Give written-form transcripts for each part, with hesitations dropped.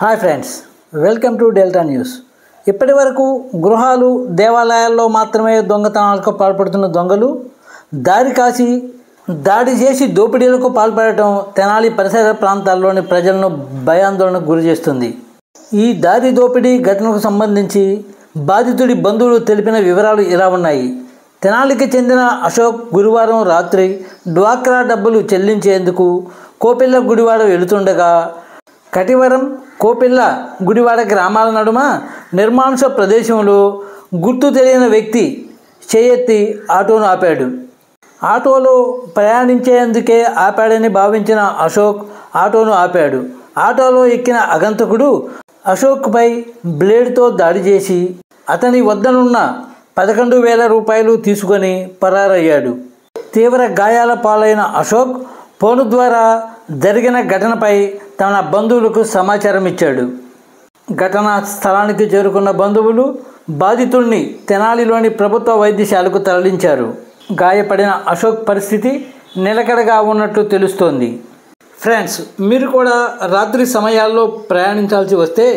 Hi friends, welcome to delta news. ఇప్పటి వరకు గృహాలు, దేవాలయాల్లో మాత్రమే దొంగతనాలకు పాల్పడుతున్న దొంగలు దాడి చేసి దోపిడీలకు పాల్పడటం తెనాలి పరిసర ప్రాంతాల్లోని ప్రజలను భయాందోళనకు గురి చేస్తుంది. ఈ దారి దోపిడీ ఘటనకు సంబంధించి బాధితుడి బంధువులు తెలిపిన వివరాలు ఇలా ఉన్నాయి. తెనాలికి చెందిన అశోక్ గురువారం రాత్రి డ్వాక్రా డబ్బులు చెల్లించేందుకు కోపిల్ల గుడివాడ వెళుతుండగా కటివరం, కోపిల్ల గుడివాడ గ్రామాల నడుమ నిర్మానుష ప్రదేశంలో గుర్తు తెలియని వ్యక్తి చేయెత్తి ఆటోను ఆపాడు. ఆటోలో ప్రయాణించేందుకే ఆపాడని భావించిన అశోక్ ఆటోను ఆపాడు. ఆటోలో ఎక్కిన అగంతకుడు అశోక్పై బ్లేడ్తో దాడి చేసి అతని వద్దనున్న 11,000 రూపాయలు తీసుకొని పరారయ్యాడు. తీవ్ర గాయాల పాలైన అశోక్ ఫోను ద్వారా జరిగిన ఘటనపై తన బంధువులకు సమాచారం ఇచ్చాడు. ఘటనా స్థలానికి చేరుకున్న బంధువులు బాధితుడిని తెనాలిలోని ప్రభుత్వ వైద్యశాలకు తరలించారు. గాయపడిన అశోక్ పరిస్థితి నిలకడగా ఉన్నట్లు తెలుస్తోంది. ఫ్రెండ్స్, మీరు కూడా రాత్రి సమయాల్లో ప్రయాణించాల్సి వస్తే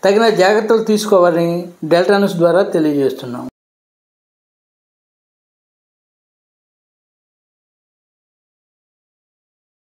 తగిన జాగ్రత్తలు తీసుకోవాలని డెల్టా న్యూస్ ద్వారా తెలియజేస్తున్నాం.